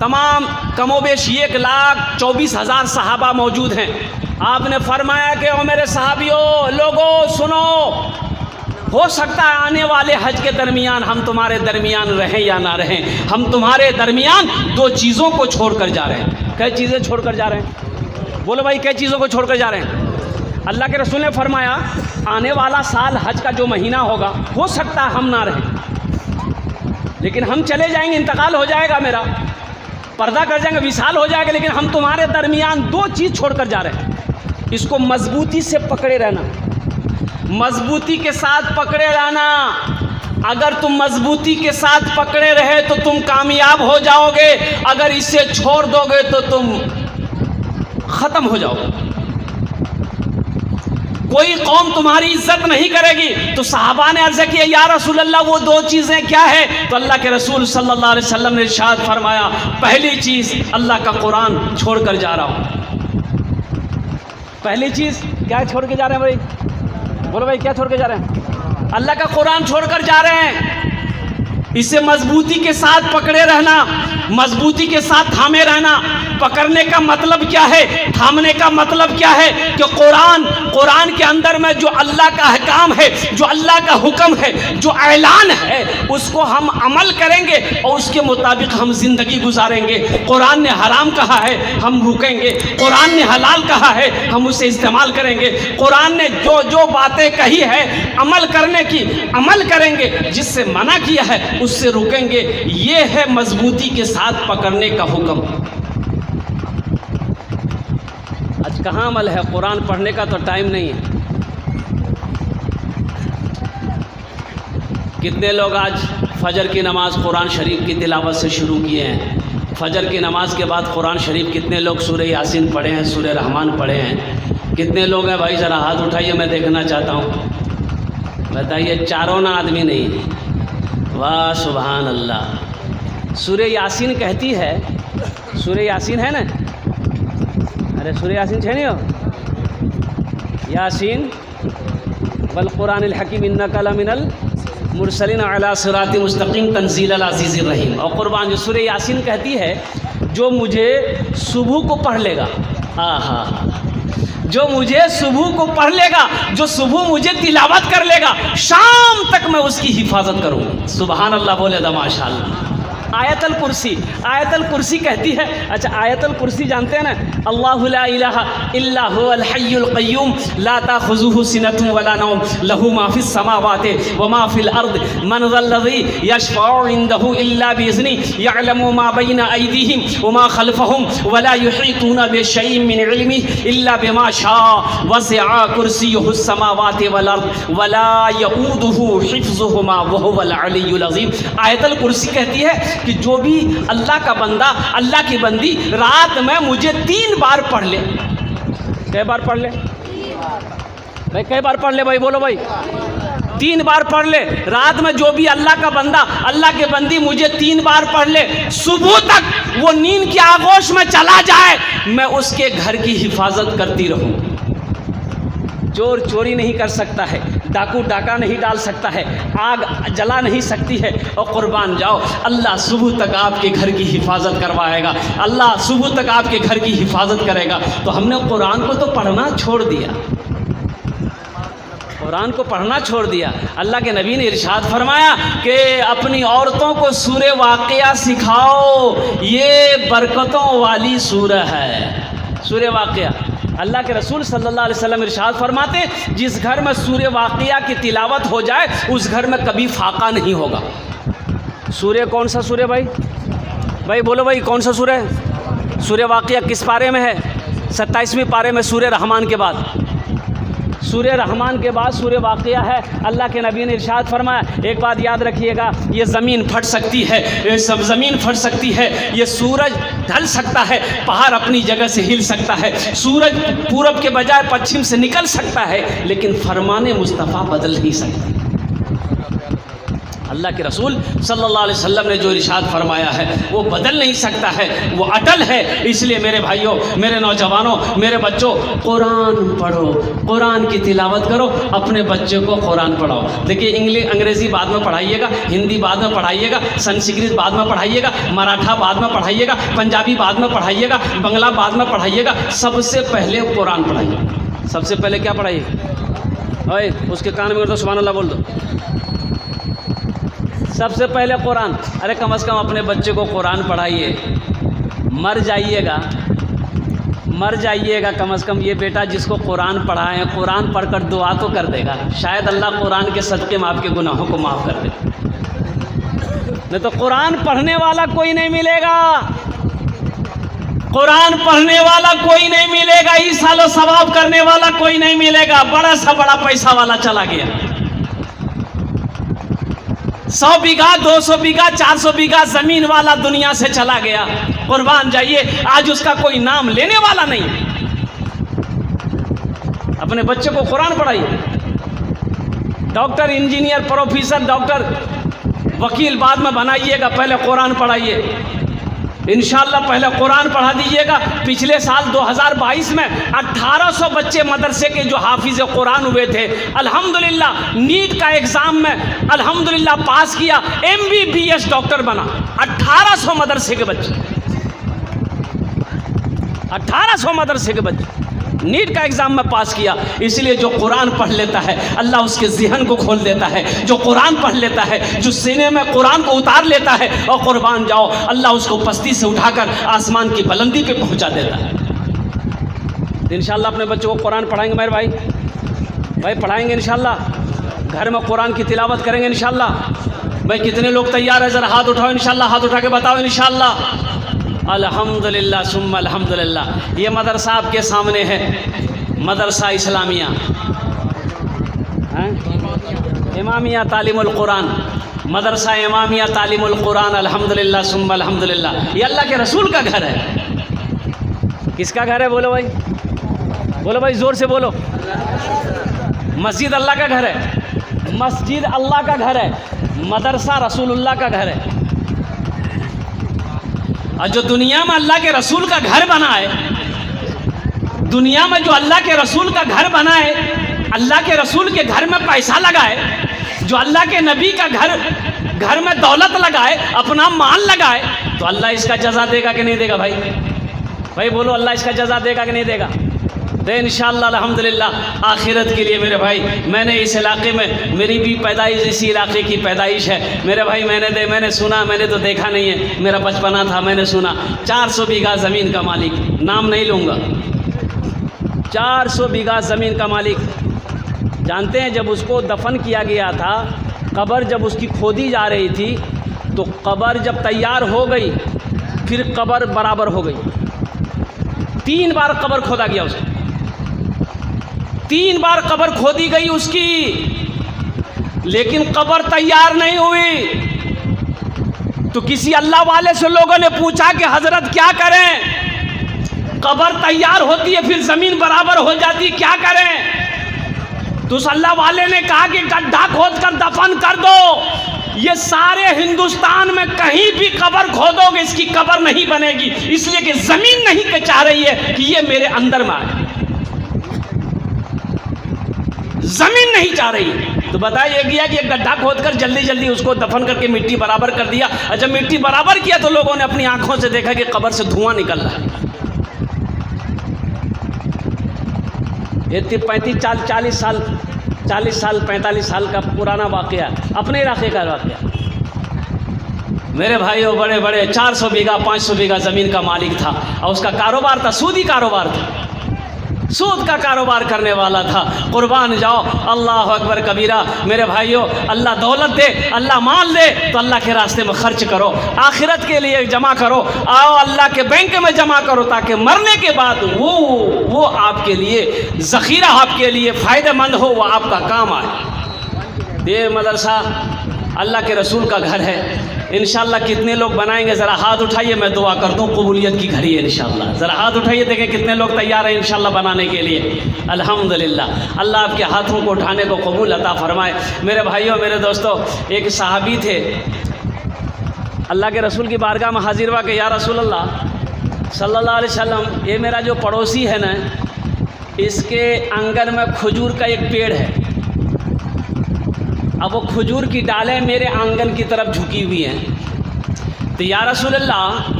تمام کم و بیش 1,24,000 صحابہ موجود ہیں. آپ نے فرمایا کہ او میرے صحابیوں لوگوں سنو، ہو سکتا ہے آنے والے حج کے درمیان ہم تمہارے درمیان رہیں یا نہ رہیں، ہم تمہارے درمیان 2 چیزوں کو چھوڑ کر جا رہے ہیں. کئی چیزیں چھوڑ کر جا رہے ہیں؟ بولو بھائی، کئی چیزوں کو چھوڑ کر جا رہے ہیں؟ اللہ کے رسول نے فرمایا آنے والا سال حج کا جو مہینہ ہوگا ہو سکتا ہے ہم نہ رہیں، لیکن ہم چلے جائیں گے، انتقال ہو جائے گا، میرا پردہ کر جائیں گے، وصال ہو جائے گا، لیکن ہم تمہارے درمیان 2 چیز چھوڑ کر جا رہے ہیں. اس کو مضبوطی سے پکڑے رہنا، مضبوطی کے ساتھ پکڑے رہنا. اگر تم مضبوطی کے ساتھ پکڑے رہے تو تم کامیاب ہو جاؤ گے، اگر اسے چھوڑ دو گے تو تم ختم ہو جاؤ گے. کوئی قوم تمہاری عزت نہیں کرے گی. تو صحابہ نے عرض کیا یا رسول اللہ وہ 2 چیزیں کیا ہے؟ تو اللہ کے رسول صلی اللہ علیہ وسلم نے ارشاد فرمایا پہلی چیز اللہ کا قرآن چھوڑ کر جا رہا ہوں. پہلی چیز کیا چھوڑ کے جا رہے ہیں بھائی؟ بولو بھائی، کیا چھوڑ کے جا رہے ہیں؟ اللہ کا قرآن چھوڑ کر جا رہے ہیں. اسے مضبوطی کے ساتھ پکڑے رہنا، مضبوطی کے ساتھ تھامے رہنا. پکڑنے کا مطلب کیا ہے؟ تھامنے کا مطلب کیا ہے؟ کہ قرآن کے اندر میں جو اللہ کا احکام ہے، جو اللہ کا حکم ہے، جو اعلان ہے، اس کو ہم عمل کریں گے اور اس کے مطابق ہم زندگی گزاریں گے. قرآن نے حرام کہا ہے ہم رکیں گے، قرآن نے حلال کہا ہے ہم اسے استعمال کریں گے. قرآن نے جو باتیں کہی ہے عمل کرنے کی عمل کریں گے، جس سے منع کیا ہے اس سے رکیں گے. یہ ہے مضبوطی کے ساتھ پکڑنے کا حکم. آج کہاں عمل ہے؟ قرآن پڑھنے کا تو ٹائم نہیں ہے. کتنے لوگ آج فجر کی نماز قرآن شریف کی تلاوت سے شروع کیے ہیں؟ فجر کی نماز کے بعد قرآن شریف کتنے لوگ سورہ یاسین پڑھے ہیں، سورہ رحمان پڑھے ہیں؟ کتنے لوگ ہیں بھائی؟ ذرا ہاتھ اٹھائیے، میں دیکھنا چاہتا ہوں. بتائیے، چاروں نا آدمی نہیں؟ واہ سبحان اللہ. سورہ یاسین کہتی ہے، سورہ یاسین ہے نا؟ ارے سورہ یاسین چھے نہیں ہو؟ یاسین والقرآن الحکیم انک لمن المرسلین علی صراط مستقیم تنزیل العزیز الرحیم. اور قربان جو سورہ یاسین کہتی ہے جو مجھے صبح کو پڑھ لے گا، جو مجھے صبح کو پڑھ لے گا، جو صبح مجھے تلاوت کر لے گا، شام تک میں اس کی حفاظت کروں. سبحان اللہ بولے دا ماشاء اللہ. آیت الکرسی، آیت الکرسی کہتی ہے، اچھا آیت الکرسی جانتے ہیں نا؟ اللہ لا الہ الا هو الحی القیوم لا تاخذہ سنۃ ولا نوم لہ ما فی السماوات وما فی الارض من ذا الذی یشفع عنده الا باذنہ یعلم ما بین ایدیہم وما خلفهم ولا یحیطون بشیء من علمہ الا بما شاء وسع کرسیہ السماوات والارض ولا یؤودہ حفظہما وہو العلی العظیم. آیت الکرسی کہتی ہے کہ جو بھی اللہ کا بندہ، اللہ کی بندی رات میں مجھے 3 بار پڑھ لے. کئی بار پڑھ لے بھائی؟ کئی بار پڑھ لے بھائی؟ بولو بھائی. 3 بار پڑھ لے رات میں. جو بھی اللہ کا بندہ، اللہ کی بندی مجھے 3 بار پڑھ لے، صبح تک وہ نیند کی آغوش میں چلا جائے، میں اس کے گھر کی حفاظت کرتی رہوں. چور چوری نہیں کر سکتا ہے، ڈاکو ڈاکہ نہیں ڈال سکتا ہے، آگ جلا نہیں سکتی ہے. اور قربان جاؤ، اللہ صبح تک آپ کے گھر کی حفاظت کروائے گا، اللہ صبح تک آپ کے گھر کی حفاظت کرے گا. تو ہم نے قرآن کو تو پڑھنا چھوڑ دیا، قرآن کو پڑھنا چھوڑ دیا. اللہ کے نبی نے ارشاد فرمایا کہ اپنی عورتوں کو سورہ واقعہ سکھاؤ، یہ برکتوں والی سورہ ہے. سورہ واقعہ، اللہ کے رسول صلی اللہ علیہ وسلم ارشاد فرماتے ہیں جس گھر میں سورہ واقعہ کی تلاوت ہو جائے اس گھر میں کبھی فاقہ نہیں ہوگا. سورہ کون سا سورہ بھائی؟ بھائی بولو بھائی، کون سا سورہ ہے؟ سورہ واقعہ کس پارے میں ہے؟ 27ویں پارے میں. سورہ رحمان کے بعد، سورہ رحمان کے بعد سورہ واقعہ ہے. اللہ کے نبی نے ارشاد فرمایا، ایک بات یاد رکھیے گا، یہ زمین پھٹ سکتی ہے، یہ سب زمین پھٹ سکتی ہے، یہ سورج ڈھل سکتا ہے، پہاڑ اپنی جگہ سے ہل سکتا ہے، سورج پورب کے بجائے پچھم سے نکل سکتا ہے، لیکن فرمان مصطفیٰ بدل نہیں سکتا. اللہ کے رسول صلی اللہ علیہ وسلم نے جو ارشاد فرمایا ہے وہ بدل نہیں سکتا ہے، وہ اٹل ہے۔ اس لیے میرے بھائیوں، میرے نوجوانوں، میرے بچوں، قرآن پڑھو، قرآن کی تلاوت کرو، اپنے بچے کو قرآن پڑھاؤ۔ دیکھیے انگریزی بعد میں پڑھائیے گا، ہندی بعد میں پڑھائیے گا، سنسکرت بعد میں پڑھائیے گا، مراٹھا بعد میں پڑھائیے گا، پنجابی بعد میں پڑھائیے گا، بنگلہ بعد میں پڑھائیے گا، سب سے پہلے قرآن پڑھائیے۔ سب سے پہلے کیا پڑھائیے؟ اوے اس کے کان میں تو سبحان اللہ بول دو۔ سب سے پہلے قرآن۔ ارے کم از کم اپنے بچے کو قرآن پڑھائیے۔ مر جائیے گا کم از کم یہ بیٹا جس کو قرآن پڑھائیں، قرآن پڑھ کر دعا تو کر دے گا، شاید اللہ قرآن کے صدقے میں آپ کے گناہوں کو معاف کر دے۔ نہیں تو قرآن پڑھنے والا کوئی نہیں ملے گا، قرآن پڑھنے والا کوئی نہیں ملے گا، ایصال و ثواب کرنے والا کوئی نہیں ملے گا۔ بڑا سا بڑا پیسہ والا چلا گیا، 100 بیگھہ 200 بیگھہ 400 بیگھہ زمین والا دنیا سے چلا گیا، قربان جائیے، آج اس کا کوئی نام لینے والا نہیں۔ اپنے بچے کو قرآن پڑھائیے۔ ڈاکٹر، انجینئر، پروفیسر، ڈاکٹر، وکیل بعد میں بنائیے گا، پہلے قرآن پڑھائیے۔ انشاءاللہ پہلے قرآن پڑھا دیجیے گا۔ پچھلے سال 2022 میں 1800 بچے مدرسے کے جو حافظ قرآن ہوئے تھے، الحمدللہ نیٹ کا ایگزام میں الحمدللہ پاس کیا، MBBS ڈاکٹر بنا۔ 1800 مدرسے کے بچے، 1800 مدرسے کے بچے نیٹ کا ایگزام میں پاس کیا۔ اس لیے جو قرآن پڑھ لیتا ہے اللہ اس کے ذہن کو کھول دیتا ہے، جو قرآن پڑھ لیتا ہے، جو سینے میں قرآن کو اتار لیتا ہے، اور قربان جاؤ اللہ اس کو پستی سے اٹھا کر آسمان کی بلندی پہ پہنچا دیتا ہے۔ انشاءاللہ اپنے بچوں کو قرآن پڑھائیں گے میرے بھائی پڑھائیں گے انشاءاللہ، گھر میں قرآن کی تلاوت کریں گے انشاءاللہ۔ بھائی کتنے لوگ تیار ہیں؟ ذرا ہاتھ اٹھاؤ انشاءاللہ، ہاتھ اٹھا کے بتاؤ انشاءاللہ۔ الحمدللہ ثم الحمدللہ۔ یہ مدرسہ آپ کے سامنے ہے، مدرسہ اسلامیہ امامیہ تعلیم القرآن، مدرسہ امامیہ تعلیم القرآن، الحمدللہ ثم الحمدللہ۔ یہ اللہ کے رسول کا گھر ہے۔ کس کا گھر ہے؟ بولو بھائی زور سے بولو۔ مسجد اللہ کا گھر ہے، مسجد اللہ کا گھر ہے، مدرسہ رسول اللہ کا گھر ہے۔ اور جو دنیا میں اللہ کے رسول کا گھر بنا ہے، دنیا میں جو اللہ کے رسول کا گھر بنا ہے، اللہ کے رسول کے گھر میں پیسہ لگائے، جو اللہ کے نبی کا گھر میں دولت لگائے، اپنا مال لگائے، تو اللہ اس کا جزا دے گا کہ نہیں دے گا؟ بھائی بولو، اللہ اس کا جزا دے گا کہ نہیں دے گا؟ تو انشاءاللہ الحمدللہ آخرت کے لیے میرے بھائی، میں نے اس علاقے میں، میری بھی پیدائش اسی علاقے کی پیدائش ہے میرے بھائی، میں نے سنا، میں نے تو دیکھا نہیں ہے، میرا بچپنا تھا، میں نے سنا 400 بیگھہ زمین کا مالک، نام نہیں لوں گا، 400 بیگھہ زمین کا مالک۔ جانتے ہیں جب اس کو دفن کیا گیا تھا، قبر جب اس کی کھودی جا رہی تھی، تو قبر جب تیار ہو گئی، پھر قبر برابر ہو گئی۔ 3 بار قبر کھودا گیا اس کو، 3 بار قبر کھودی گئی اس کی، لیکن قبر تیار نہیں ہوئی۔ تو کسی اللہ والے سے لوگوں نے پوچھا کہ حضرت کیا کریں؟ قبر تیار ہوتی ہے پھر زمین برابر ہو جاتی، کیا کریں؟ تو اس اللہ والے نے کہا کہ گڈھا کھود کر دفن کر دو، یہ سارے ہندوستان میں کہیں بھی قبر کھودو گے اس کی قبر نہیں بنے گی، اس لیے کہ زمین نہیں چاہ رہی ہے کہ یہ میرے اندر میں آئے، زمین نہیں چاہ رہی۔ تو بتایا گیا کہ ایک گڈھا کھود کر جلدی جلدی اس کو دفن کر کے مٹی برابر کر دیا، اور جب مٹی برابر کیا تو لوگوں نے اپنی آنکھوں سے دیکھا کہ قبر سے دھواں نکل رہا ہے۔ یہ 40 سال 45 سال کا پرانا واقعہ، اپنے علاقے کا واقعہ۔ میرے بھائیوں، بڑے بڑے 400 بیگھہ 500 بیگھہ زمین کا مالک تھا، اور اس کا کاروبار تھا، سودی کاروبار تھا، سود کا کاروبار کرنے والا تھا۔ قربان جاؤ، اللہ اکبر کبیرہ۔ میرے بھائیوں، اللہ دولت دے، اللہ مال دے تو اللہ کے راستے میں خرچ کرو، آخرت کے لیے جمع کرو، آؤ اللہ کے بینک میں جمع کرو، تاکہ مرنے کے بعد وہ آپ کے لیے ذخیرہ، آپ کے لیے فائدہ مند ہو، وہ آپ کا کام آئے۔ یہ مدرسہ اللہ کے رسول کا گھر ہے، انشاءاللہ کتنے لوگ بنائیں گے؟ ذرا ہاتھ اٹھائیے، میں دعا کرتا ہوں قبولیت کی گھڑی ہے انشاءاللہ. ذرا ہاتھ اٹھائیے، دیکھیں کتنے لوگ تیار ہیں انشاءاللہ بنانے کے لیے. الحمدللہ. اللہ آپ کے ہاتھوں کو اٹھانے کو قبول عطا فرمائے. میرے بھائیوں، میرے دوستوں، ایک صحابی تھے، اللہ کے رسول کی بارگاہ میں حاضر ہوا کہ یا رسول اللہ صلی اللہ علیہ وسلم، یہ میرا جو پڑوسی ہے نا، اس کے آنگن میں کھجور کا ایک پیڑ ہے. اب وہ کھجور کی ڈالیں میرے آنگن کی طرف جھکی ہوئی ہیں. تو یا رسول اللہ،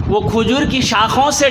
وہ کھجور کی شاخوں سے